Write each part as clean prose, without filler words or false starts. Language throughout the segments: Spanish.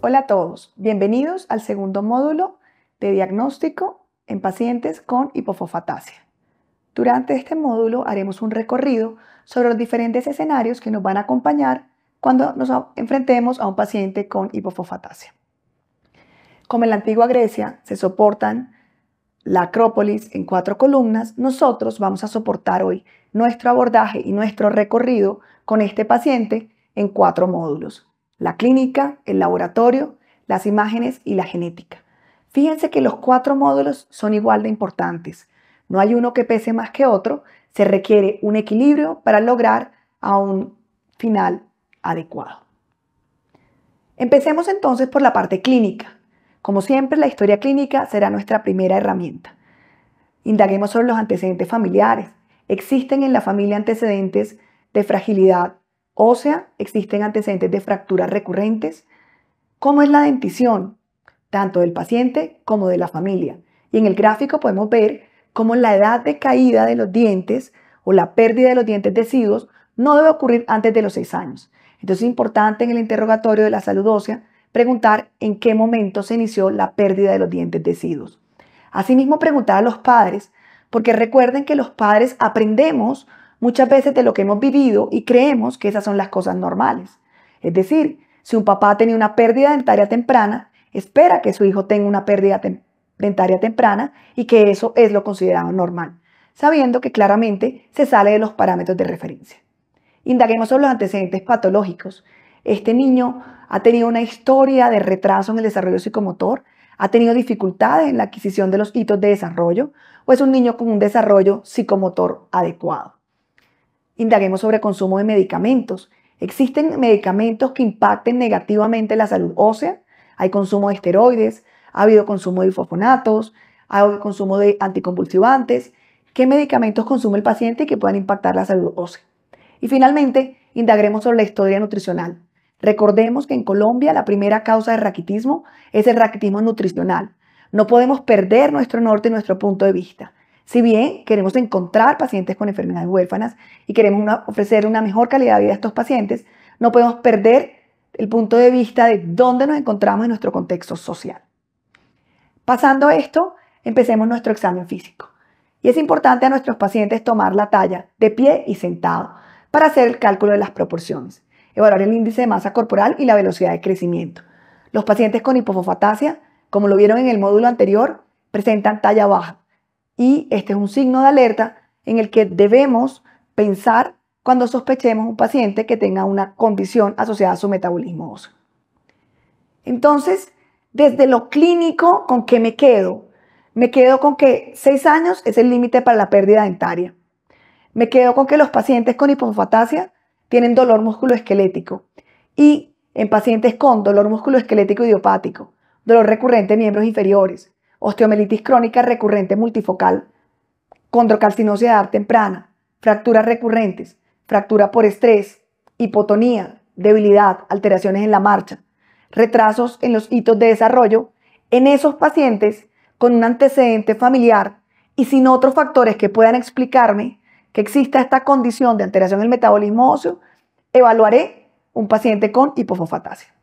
Hola a todos, bienvenidos al segundo módulo de diagnóstico en pacientes con hipofosfatasia. Durante este módulo haremos un recorrido sobre los diferentes escenarios que nos van a acompañar cuando nos enfrentemos a un paciente con hipofosfatasia. Como en la antigua Grecia se soportan la Acrópolis en 4 columnas, nosotros vamos a soportar hoy nuestro abordaje y nuestro recorrido con este paciente en 4 módulos: la clínica, el laboratorio, las imágenes y la genética. Fíjense que los 4 módulos son igual de importantes. No hay uno que pese más que otro. Se requiere un equilibrio para lograr a un final adecuado. Empecemos entonces por la parte clínica. Como siempre, la historia clínica será nuestra primera herramienta. Indaguemos sobre los antecedentes familiares. ¿Existen en la familia antecedentes de fragilidad ósea? ¿Existen antecedentes de fracturas recurrentes? ¿Cómo es la dentición, tanto del paciente como de la familia? Y en el gráfico podemos ver cómo la edad de caída de los dientes o la pérdida de los dientes deciduos no debe ocurrir antes de los 6 años. Entonces es importante en el interrogatorio de la salud ósea preguntar en qué momento se inició la pérdida de los dientes deciduos. Asimismo, preguntar a los padres, porque recuerden que los padres aprendemos muchas veces de lo que hemos vivido y creemos que esas son las cosas normales. Es decir, si un papá tenía una pérdida dentaria temprana, espera que su hijo tenga una pérdida dentaria temprana y que eso es lo considerado normal, sabiendo que claramente se sale de los parámetros de referencia. Indaguemos sobre los antecedentes patológicos. Este niño ha tenido una historia de retraso en el desarrollo psicomotor, ha tenido dificultades en la adquisición de los hitos de desarrollo o es un niño con un desarrollo psicomotor adecuado. Indaguemos sobre consumo de medicamentos. ¿Existen medicamentos que impacten negativamente la salud ósea? Hay consumo de esteroides, ha habido consumo de bifosfonatos, ha habido consumo de anticonvulsivantes. ¿Qué medicamentos consume el paciente que puedan impactar la salud ósea? Y finalmente, indaguemos sobre la historia nutricional. Recordemos que en Colombia la primera causa de raquitismo es el raquitismo nutricional. No podemos perder nuestro norte y nuestro punto de vista. Si bien queremos encontrar pacientes con enfermedades huérfanas y queremos ofrecer una mejor calidad de vida a estos pacientes, no podemos perder el punto de vista de dónde nos encontramos en nuestro contexto social. Pasando a esto, empecemos nuestro examen físico. Y es importante a nuestros pacientes tomar la talla de pie y sentado para hacer el cálculo de las proporciones, evaluar el índice de masa corporal y la velocidad de crecimiento. Los pacientes con hipofosfatasia, como lo vieron en el módulo anterior, presentan talla baja y este es un signo de alerta en el que debemos pensar cuando sospechemos un paciente que tenga una condición asociada a su metabolismo óseo. Entonces, desde lo clínico, ¿con qué me quedo? Me quedo con que 6 años es el límite para la pérdida dentaria. Me quedo con que los pacientes con hipofosfatasia tienen dolor musculoesquelético y en pacientes con dolor musculoesquelético idiopático, dolor recurrente de miembros inferiores, osteomielitis crónica recurrente multifocal, condrocalcinosis de edad temprana, fracturas recurrentes, fractura por estrés, hipotonía, debilidad, alteraciones en la marcha, retrasos en los hitos de desarrollo, en esos pacientes con un antecedente familiar y sin otros factores que puedan explicarme que exista esta condición de alteración del metabolismo óseo, evaluaré un paciente con hipofosfatasia.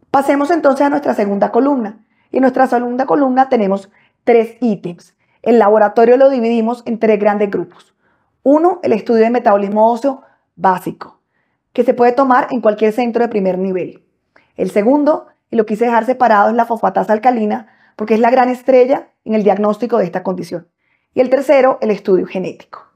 Pasemos entonces a nuestra segunda columna. Y en nuestra segunda columna tenemos 3 ítems. El laboratorio lo dividimos en 3 grandes grupos. 1, el estudio de metabolismo óseo básico, que se puede tomar en cualquier centro de primer nivel. El segundo, y lo quise dejar separado, es la fosfatasa alcalina, porque es la gran estrella en el diagnóstico de esta condición. Y el tercero, el estudio genético.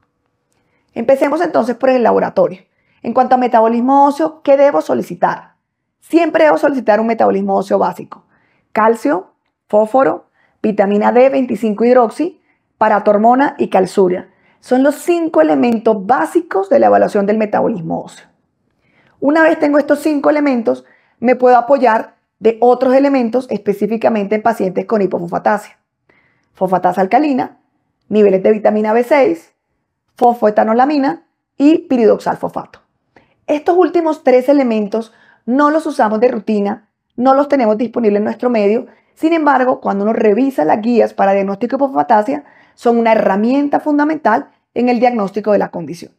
Empecemos entonces por el laboratorio. En cuanto a metabolismo óseo, ¿qué debo solicitar? Siempre debo solicitar un metabolismo óseo básico: calcio, fósforo, vitamina D, 25-hidroxi, paratormona y calciuria. Son los 5 elementos básicos de la evaluación del metabolismo óseo. Una vez tengo estos 5 elementos, me puedo apoyar de otros elementos específicamente en pacientes con hipofosfatasia. Fosfatasa alcalina, niveles de vitamina B6, fosfoetanolamina y piridoxalfosfato. Estos últimos 3 elementos no los usamos de rutina, no los tenemos disponibles en nuestro medio. Sin embargo, cuando uno revisa las guías para diagnóstico de hipofosfatasia, son una herramienta fundamental en el diagnóstico de la condición.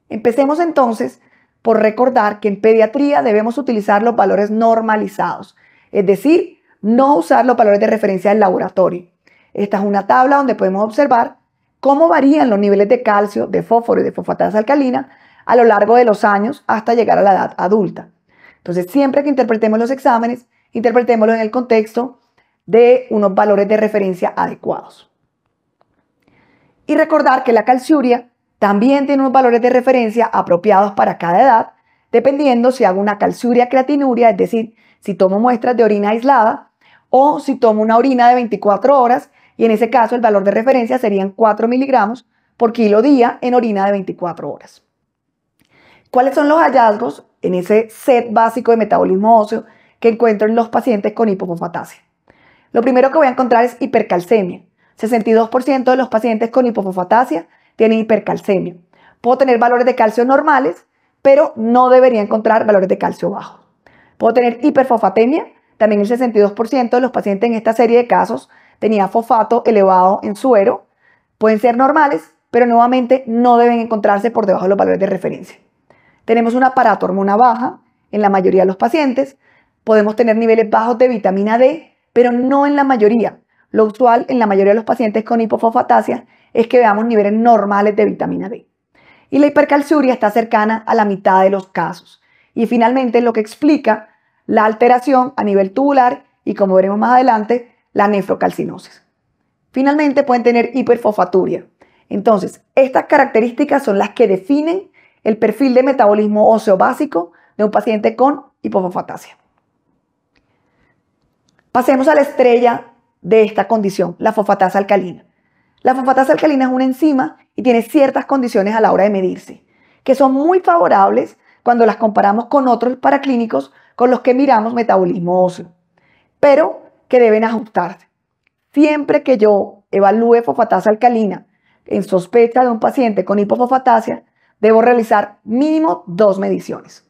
Empecemos entonces por recordar que en pediatría debemos utilizar los valores normalizados, es decir, no usar los valores de referencia del laboratorio. Esta es una tabla donde podemos observar cómo varían los niveles de calcio, de fósforo y de fosfatasa alcalina a lo largo de los años hasta llegar a la edad adulta. Entonces, siempre que interpretemos los exámenes, interpretémoslos en el contexto de unos valores de referencia adecuados. Y recordar que la calciuria también tiene unos valores de referencia apropiados para cada edad, dependiendo si hago una calciuria creatinuria, es decir, si tomo muestras de orina aislada o si tomo una orina de 24 horas, y en ese caso el valor de referencia serían 4 miligramos por kilo día en orina de 24 horas. ¿Cuáles son los hallazgos en ese set básico de metabolismo óseo que encuentro en los pacientes con hipofosfatasia? Lo primero que voy a encontrar es hipercalcemia. 62% de los pacientes con hipofosfatasia tienen hipercalcemia. Puedo tener valores de calcio normales, pero no debería encontrar valores de calcio bajos. Puedo tener hiperfosfatemia. También el 62% de los pacientes en esta serie de casos tenía fosfato elevado en suero. Pueden ser normales, pero nuevamente no deben encontrarse por debajo de los valores de referencia. Tenemos una paratormona baja en la mayoría de los pacientes. Podemos tener niveles bajos de vitamina D, pero no en la mayoría. Lo usual en la mayoría de los pacientes con hipofosfatasia es que veamos niveles normales de vitamina D. Y la hipercalciuria está cercana a la mitad de los casos. Y finalmente lo que explica la alteración a nivel tubular y, como veremos más adelante, la nefrocalcinosis. Finalmente pueden tener hiperfosfaturia. Entonces, estas características son las que definen el perfil de metabolismo óseo básico de un paciente con hipofosfatasia. Pasemos a la estrella de esta condición, la fosfatasa alcalina. La fosfatasa alcalina es una enzima y tiene ciertas condiciones a la hora de medirse, que son muy favorables cuando las comparamos con otros paraclínicos con los que miramos metabolismo óseo, pero que deben ajustarse. Siempre que yo evalúe fosfatasa alcalina en sospecha de un paciente con hipofosfatasia, debo realizar mínimo 2 mediciones.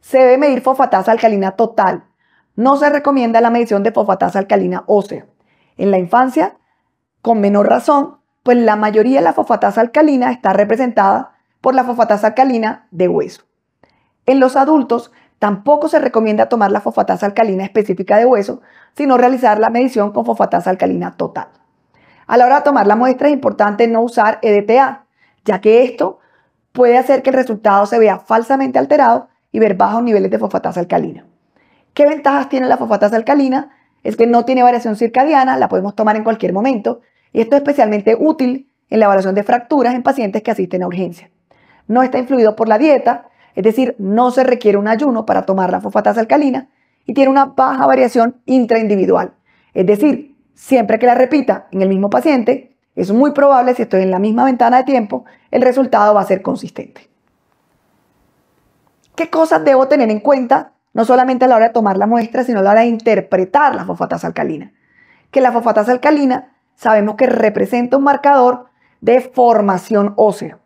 Se debe medir fosfatasa alcalina total. No se recomienda la medición de fosfatasa alcalina ósea. En la infancia, con menor razón, pues la mayoría de la fosfatasa alcalina está representada por la fosfatasa alcalina de hueso. En los adultos, tampoco se recomienda tomar la fosfatasa alcalina específica de hueso, sino realizar la medición con fosfatasa alcalina total. A la hora de tomar la muestra es importante no usar EDTA, ya que esto puede hacer que el resultado se vea falsamente alterado y ver bajos niveles de fosfatasa alcalina. ¿Qué ventajas tiene la fosfatasa alcalina? Es que no tiene variación circadiana, la podemos tomar en cualquier momento, y esto es especialmente útil en la evaluación de fracturas en pacientes que asisten a urgencia. No está influido por la dieta, es decir, no se requiere un ayuno para tomar la fosfatasa alcalina, y tiene una baja variación intraindividual. Es decir, siempre que la repita en el mismo paciente, es muy probable, si estoy en la misma ventana de tiempo, el resultado va a ser consistente. ¿Qué cosas debo tener en cuenta? No solamente a la hora de tomar la muestra, sino a la hora de interpretar la fosfatasa alcalina. Que la fosfatasa alcalina sabemos que representa un marcador de formación ósea.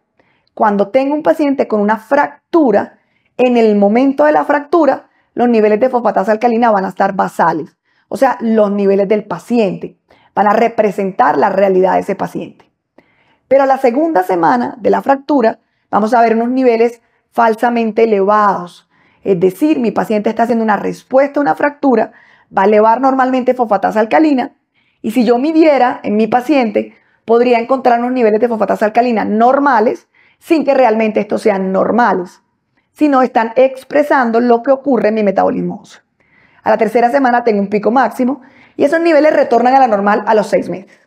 Cuando tengo un paciente con una fractura, en el momento de la fractura, los niveles de fosfatasa alcalina van a estar basales. O sea, los niveles del paciente van a representar la realidad de ese paciente. Pero a la segunda semana de la fractura, vamos a ver unos niveles falsamente elevados. Es decir, mi paciente está haciendo una respuesta a una fractura, va a elevar normalmente fosfatasa alcalina, y si yo midiera en mi paciente, podría encontrar unos niveles de fosfatasa alcalina normales, sin que realmente estos sean normales, sino están expresando lo que ocurre en mi metabolismo óseo. A la tercera semana tengo un pico máximo, y esos niveles retornan a la normal a los 6 meses.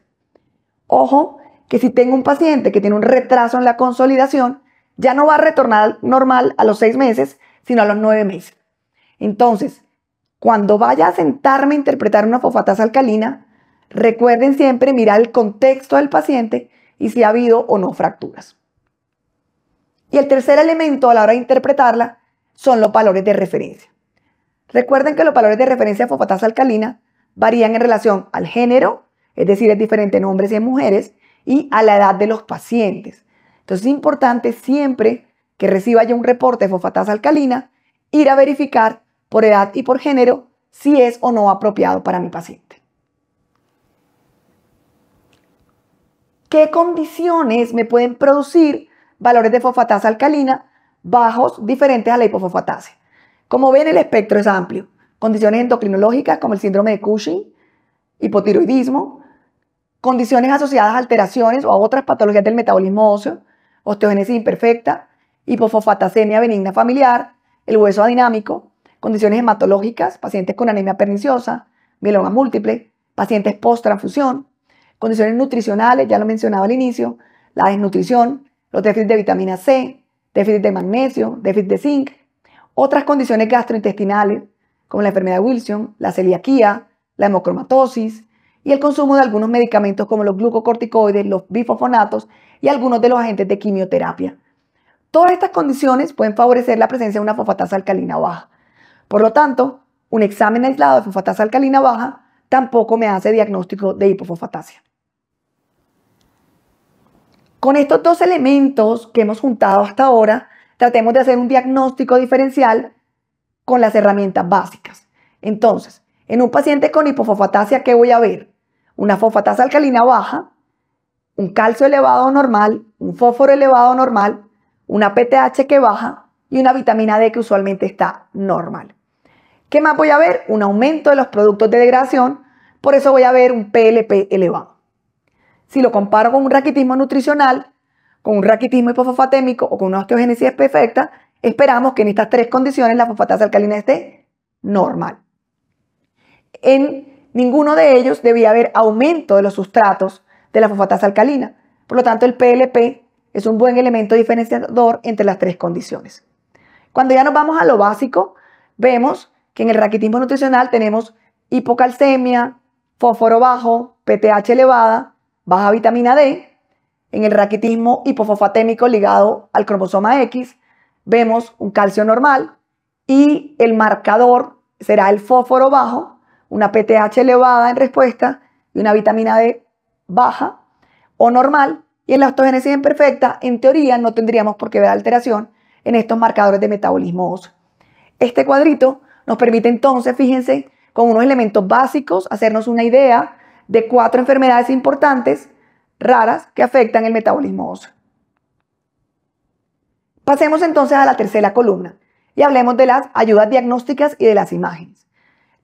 Ojo, que si tengo un paciente que tiene un retraso en la consolidación, ya no va a retornar normal a los 6 meses, sino a los 9 meses. Entonces, cuando vaya a sentarme a interpretar una fosfatasa alcalina, recuerden siempre mirar el contexto del paciente y si ha habido o no fracturas. Y el tercer elemento a la hora de interpretarla son los valores de referencia. Recuerden que los valores de referencia de fosfatasa alcalina varían en relación al género, es decir, es diferente en hombres y en mujeres, y a la edad de los pacientes. Entonces es importante siempre que reciba yo un reporte de fosfatasa alcalina, ir a verificar por edad y por género si es o no apropiado para mi paciente. ¿Qué condiciones me pueden producir valores de fosfatasa alcalina bajos diferentes a la hipofosfatasia. Como ven, el espectro es amplio. Condiciones endocrinológicas como el síndrome de Cushing, hipotiroidismo, condiciones asociadas a alteraciones o a otras patologías del metabolismo óseo, osteogénesis imperfecta, hipofosfatasemia benigna familiar, el hueso adinámico, condiciones hematológicas, pacientes con anemia perniciosa, mieloma múltiple, pacientes post-transfusión, condiciones nutricionales, ya lo mencionaba al inicio, la desnutrición, los déficits de vitamina C, déficit de magnesio, déficit de zinc, otras condiciones gastrointestinales como la enfermedad de Wilson, la celiaquía, la hemocromatosis y el consumo de algunos medicamentos como los glucocorticoides, los bifosfonatos y algunos de los agentes de quimioterapia. Todas estas condiciones pueden favorecer la presencia de una fosfatasa alcalina baja. Por lo tanto, un examen aislado de fosfatasa alcalina baja tampoco me hace diagnóstico de hipofosfatasia. Con estos dos elementos que hemos juntado hasta ahora, tratemos de hacer un diagnóstico diferencial con las herramientas básicas. Entonces, en un paciente con hipofosfatasia, ¿qué voy a ver? Una fosfatasa alcalina baja, un calcio elevado normal, un fósforo elevado normal, una PTH que baja y una vitamina D que usualmente está normal. ¿Qué más voy a ver? Un aumento de los productos de degradación, por eso voy a ver un PLP elevado. Si lo comparo con un raquitismo nutricional, con un raquitismo hipofosfatémico o con una osteogénesis perfecta, esperamos que en estas tres condiciones la fosfatasa alcalina esté normal. En ninguno de ellos debía haber aumento de los sustratos de la fosfatasa alcalina. Por lo tanto, el PLP es un buen elemento diferenciador entre las tres condiciones. Cuando ya nos vamos a lo básico, vemos que en el raquitismo nutricional tenemos hipocalcemia, fósforo bajo, PTH elevada, baja vitamina D. En el raquitismo hipofosfatémico ligado al cromosoma X, vemos un calcio normal y el marcador será el fósforo bajo, una PTH elevada en respuesta y una vitamina D baja o normal. Y en la osteogénesis imperfecta, en teoría, no tendríamos por qué ver alteración en estos marcadores de metabolismo óseo. Este cuadrito nos permite entonces, fíjense, con unos elementos básicos, hacernos una idea de 4 enfermedades importantes, raras, que afectan el metabolismo óseo. Pasemos entonces a la tercera columna y hablemos de las ayudas diagnósticas y de las imágenes.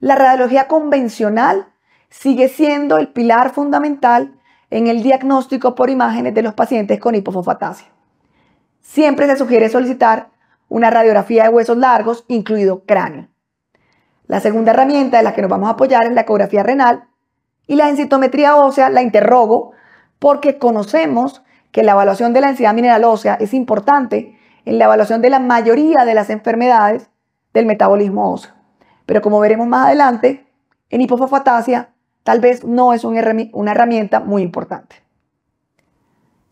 La radiología convencional sigue siendo el pilar fundamental en el diagnóstico por imágenes de los pacientes con hipofosfatasia. Siempre se sugiere solicitar una radiografía de huesos largos, incluido cráneo. La segunda herramienta de la que nos vamos a apoyar es la ecografía renal y la densitometría ósea la interrogo porque conocemos que la evaluación de la densidad mineral ósea es importante en la evaluación de la mayoría de las enfermedades del metabolismo óseo. Pero como veremos más adelante, en hipofosfatasia tal vez no es una herramienta muy importante.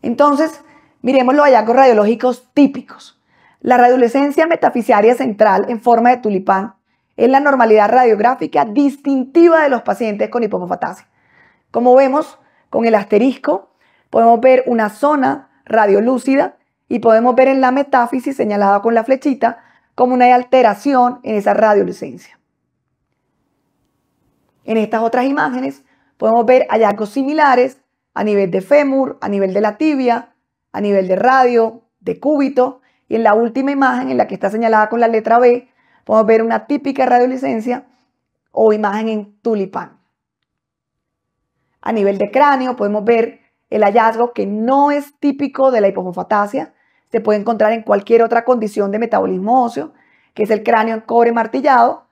Entonces, miremos los hallazgos radiológicos típicos. La radiolucencia metafisiaria central en forma de tulipán es la normalidad radiográfica distintiva de los pacientes con hipofosfatasia. Como vemos con el asterisco, podemos ver una zona radiolúcida y podemos ver en la metáfisis señalada con la flechita como una alteración en esa radiolucencia. En estas otras imágenes podemos ver hallazgos similares a nivel de fémur, a nivel de la tibia, a nivel de radio, de cúbito, y en la última imagen, en la que está señalada con la letra B, podemos ver una típica radiolucencia o imagen en tulipán. A nivel de cráneo podemos ver el hallazgo que no es típico de la hipofosfatasia, se puede encontrar en cualquier otra condición de metabolismo óseo, que es el cráneo en cobre martillado.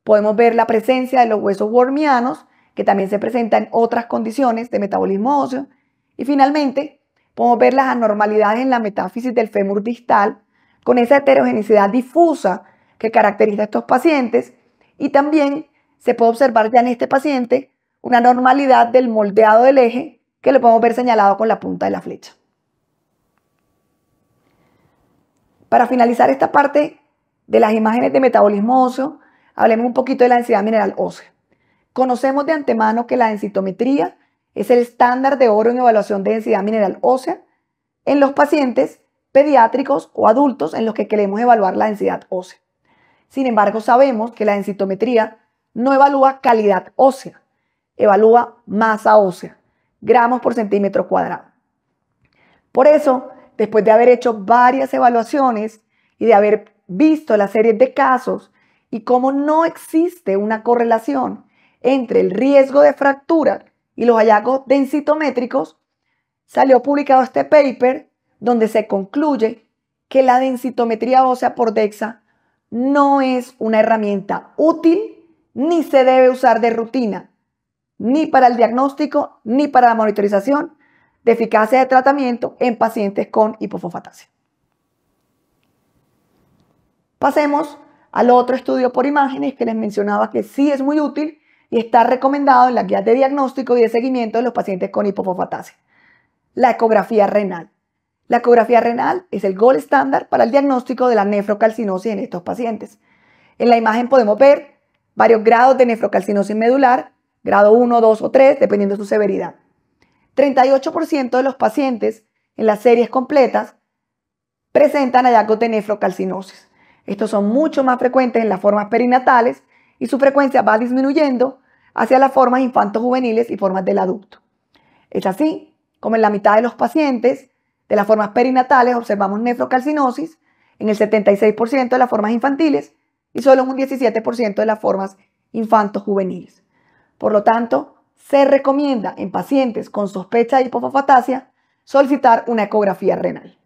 Podemos ver la presencia de los huesos wormianos, que también se presenta en otras condiciones de metabolismo óseo. Y finalmente, podemos ver las anormalidades en la metáfisis del fémur distal, con esa heterogeneidad difusa que caracteriza a estos pacientes. Y también se puede observar ya en este paciente una anormalidad del moldeado del eje, que lo podemos ver señalado con la punta de la flecha. Para finalizar esta parte de las imágenes de metabolismo óseo, hablemos un poquito de la densidad mineral ósea. Conocemos de antemano que la densitometría es el estándar de oro en evaluación de densidad mineral ósea en los pacientes pediátricos o adultos en los que queremos evaluar la densidad ósea. Sin embargo, sabemos que la densitometría no evalúa calidad ósea, evalúa masa ósea, gramos por centímetro cuadrado. Por eso, después de haber hecho varias evaluaciones y de haber visto las series de casos y cómo no existe una correlación entre el riesgo de fractura y los hallazgos densitométricos, salió publicado este paper donde se concluye que la densitometría ósea por DEXA no es una herramienta útil ni se debe usar de rutina, ni para el diagnóstico ni para la monitorización de eficacia de tratamiento en pacientes con hipofosfatasia. Pasemos al otro estudio por imágenes que les mencionaba que sí es muy útil y está recomendado en las guías de diagnóstico y de seguimiento de los pacientes con hipofosfatasia. La ecografía renal. La ecografía renal es el gold estándar para el diagnóstico de la nefrocalcinosis en estos pacientes. En la imagen podemos ver varios grados de nefrocalcinosis medular, grado 1, 2 o 3, dependiendo de su severidad. 38% de los pacientes en las series completas presentan hallazgos de nefrocalcinosis. Estos son mucho más frecuentes en las formas perinatales y su frecuencia va disminuyendo hacia las formas infanto-juveniles y formas del adulto. Es así como en la mitad de los pacientes de las formas perinatales observamos nefrocalcinosis, en el 76% de las formas infantiles y solo en un 17% de las formas infanto-juveniles. Por lo tanto, se recomienda en pacientes con sospecha de hipofosfatasia solicitar una ecografía renal.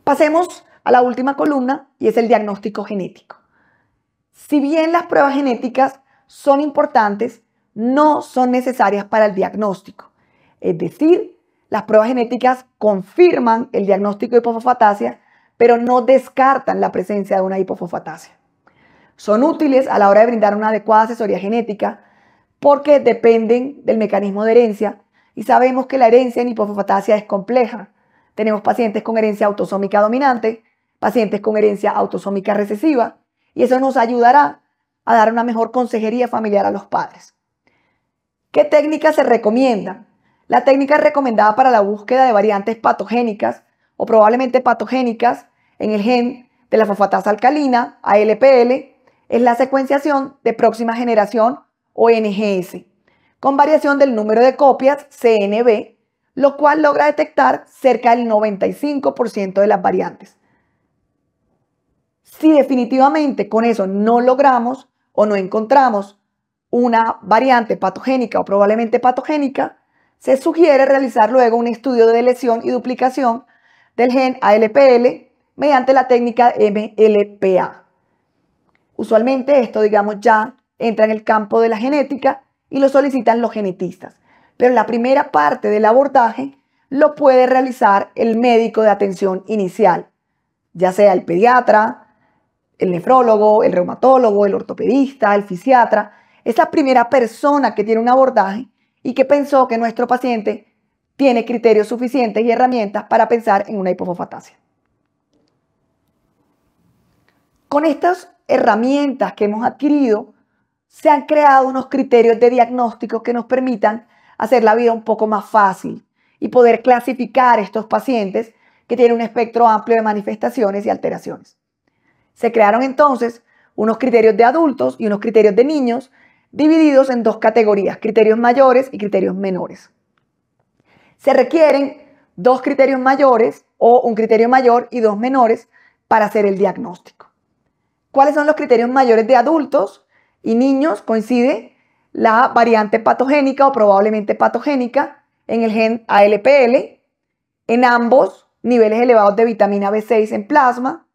Pasemos a la última columna y es el diagnóstico genético. Si bien las pruebas genéticas son importantes, no son necesarias para el diagnóstico. Es decir, las pruebas genéticas confirman el diagnóstico de hipofosfatasia, pero no descartan la presencia de una hipofosfatasia. Son útiles a la hora de brindar una adecuada asesoría genética porque dependen del mecanismo de herencia y sabemos que la herencia en hipofosfatasia es compleja. Tenemos pacientes con herencia autosómica dominante, pacientes con herencia autosómica recesiva y eso nos ayudará a dar una mejor consejería familiar a los padres. ¿Qué técnica se recomienda? La técnica recomendada para la búsqueda de variantes patogénicas o probablemente patogénicas en el gen de la fosfatasa alcalina, ALPL, es la secuenciación de próxima generación o NGS, con variación del número de copias CNV, lo cual logra detectar cerca del 95% de las variantes. Si definitivamente con eso no logramos o no encontramos una variante patogénica o probablemente patogénica, se sugiere realizar luego un estudio de lesión y duplicación del gen ALPL mediante la técnica MLPA. Usualmente esto, ya entra en el campo de la genética y lo solicitan los genetistas. Pero la primera parte del abordaje lo puede realizar el médico de atención inicial, ya sea el pediatra, el nefrólogo, el reumatólogo, el ortopedista, el fisiatra. Es la primera persona que tiene un abordaje y que pensó que nuestro paciente tiene criterios suficientes y herramientas para pensar en una hipofosfatasia. Con estas herramientas que hemos adquirido, se han creado unos criterios de diagnóstico que nos permitan hacer la vida un poco más fácil y poder clasificar estos pacientes que tienen un espectro amplio de manifestaciones y alteraciones. Se crearon entonces unos criterios de adultos y unos criterios de niños divididos en dos categorías, criterios mayores y criterios menores. Se requieren dos criterios mayores o un criterio mayor y dos menores para hacer el diagnóstico. ¿Cuáles son los criterios mayores de adultos y niños? Coincide la variante patogénica o probablemente patogénica en el gen ALPL, en ambos niveles elevados de vitamina B6 en plasma,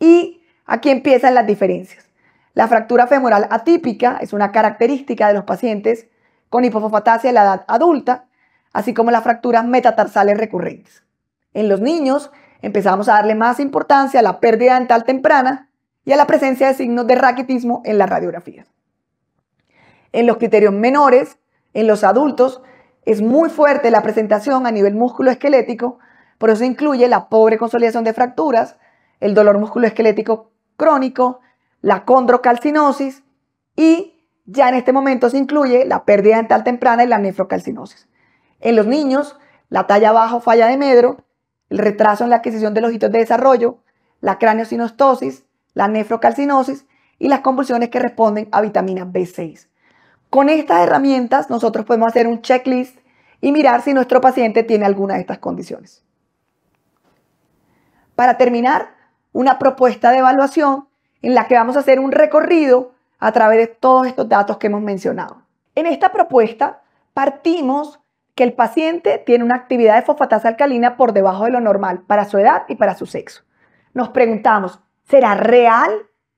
y aquí empiezan las diferencias. La fractura femoral atípica es una característica de los pacientes con hipofosfatasia en la edad adulta, así como las fracturas metatarsales recurrentes. En los niños empezamos a darle más importancia a la pérdida dental temprana y a la presencia de signos de raquitismo en las radiografías. En los criterios menores, en los adultos, es muy fuerte la presentación a nivel musculoesquelético, por eso incluye la pobre consolidación de fracturas, el dolor musculoesquelético crónico, la condrocalcinosis y ya en este momento se incluye la pérdida dental temprana y la nefrocalcinosis. En los niños, la talla baja o falla de Medro, el retraso en la adquisición de los hitos de desarrollo, la craneosinostosis, la nefrocalcinosis y las convulsiones que responden a vitamina B6. Con estas herramientas nosotros podemos hacer un checklist y mirar si nuestro paciente tiene alguna de estas condiciones. Para terminar, una propuesta de evaluación en la que vamos a hacer un recorrido a través de todos estos datos que hemos mencionado. En esta propuesta partimos que el paciente tiene una actividad de fosfatasa alcalina por debajo de lo normal para su edad y para su sexo. Nos preguntamos, ¿será real?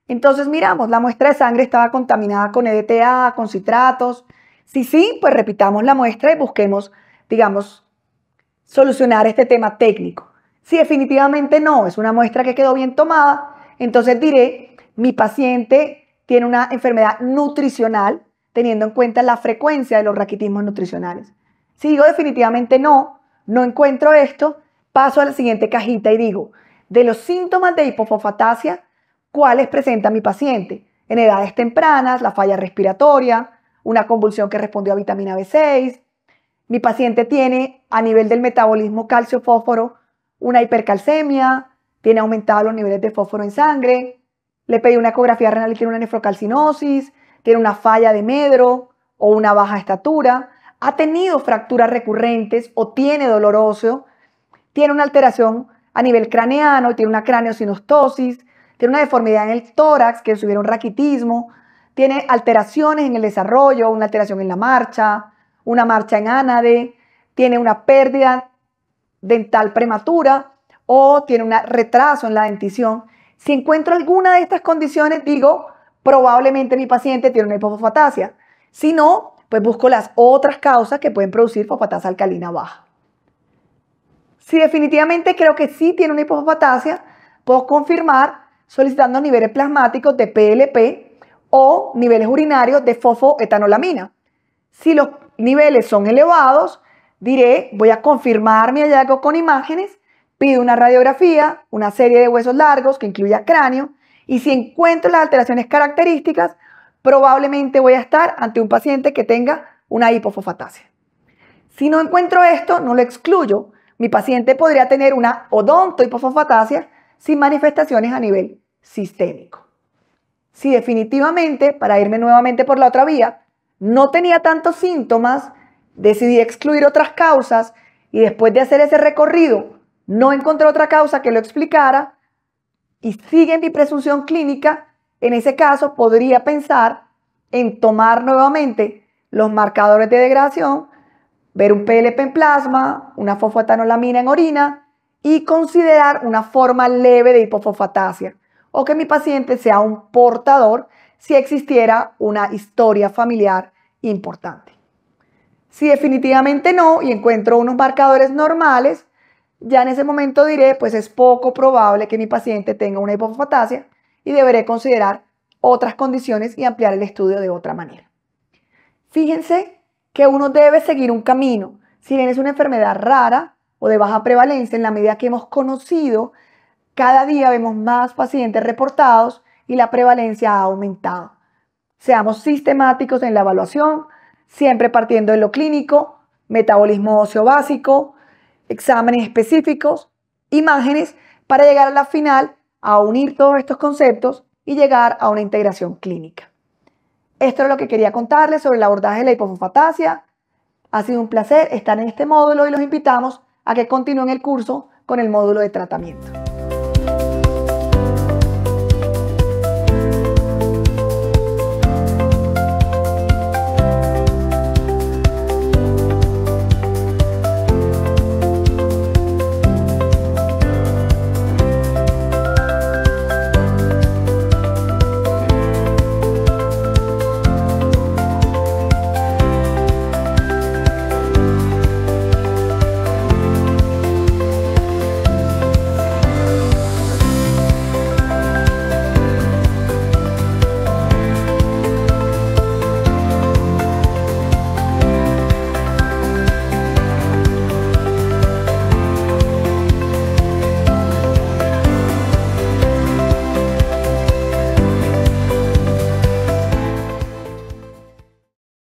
Entonces miramos, la muestra de sangre estaba contaminada con EDTA, con citratos. Si sí, pues repitamos la muestra y busquemos, digamos, solucionar este tema técnico. Si definitivamente no, es una muestra que quedó bien tomada, entonces diré, mi paciente tiene una enfermedad nutricional, teniendo en cuenta la frecuencia de los raquitismos nutricionales. Si digo definitivamente no, no encuentro esto, paso a la siguiente cajita y digo, de los síntomas de hipofosfatasia, ¿cuáles presenta mi paciente? En edades tempranas, la falla respiratoria, una convulsión que respondió a vitamina B6. Mi paciente tiene a nivel del metabolismo calcio-fósforo una hipercalcemia, tiene aumentados los niveles de fósforo en sangre, le pedí una ecografía renal y tiene una nefrocalcinosis, tiene una falla de medro o una baja estatura, ha tenido fracturas recurrentes o tiene dolor óseo, tiene una alteración a nivel craneano, tiene una craneosinostosis, tiene una deformidad en el tórax, que tuviera un raquitismo, tiene alteraciones en el desarrollo, una alteración en la marcha, una marcha en ánade, tiene una pérdida dental prematura o tiene un retraso en la dentición. Si encuentro alguna de estas condiciones, digo, probablemente mi paciente tiene una hipofosfatasia. Si no, pues busco las otras causas que pueden producir fosfatasa alcalina baja. Si definitivamente creo que sí tiene una hipofosfatasia, puedo confirmar solicitando niveles plasmáticos de PLP o niveles urinarios de fosfoetanolamina. Si los niveles son elevados, diré, voy a confirmar mi hallazgo con imágenes, pido una radiografía, una serie de huesos largos que incluya cráneo, y si encuentro las alteraciones características, probablemente voy a estar ante un paciente que tenga una hipofosfatasia. Si no encuentro esto, no lo excluyo. Mi paciente podría tener una odontohipofosfatasia sin manifestaciones a nivel sistémico. Si definitivamente, para irme nuevamente por la otra vía, no tenía tantos síntomas, decidí excluir otras causas y después de hacer ese recorrido no encontré otra causa que lo explicara y sigue mi presunción clínica, en ese caso podría pensar en tomar nuevamente los marcadores de degradación, ver un PLP en plasma, una fosfoetanolamina en orina y considerar una forma leve de hipofosfatasia o que mi paciente sea un portador si existiera una historia familiar importante. Si definitivamente no y encuentro unos marcadores normales, ya en ese momento diré, pues es poco probable que mi paciente tenga una hipofosfatasia y deberé considerar otras condiciones y ampliar el estudio de otra manera. Fíjense que uno debe seguir un camino. Si bien es una enfermedad rara o de baja prevalencia, en la medida que hemos conocido, cada día vemos más pacientes reportados y la prevalencia ha aumentado. Seamos sistemáticos en la evaluación, siempre partiendo de lo clínico, metabolismo óseo básico, exámenes específicos, imágenes, para llegar a la final a unir todos estos conceptos y llegar a una integración clínica. Esto es lo que quería contarles sobre el abordaje de la hipofosfatasia. Ha sido un placer estar en este módulo y los invitamos a que continúen el curso con el módulo de tratamiento.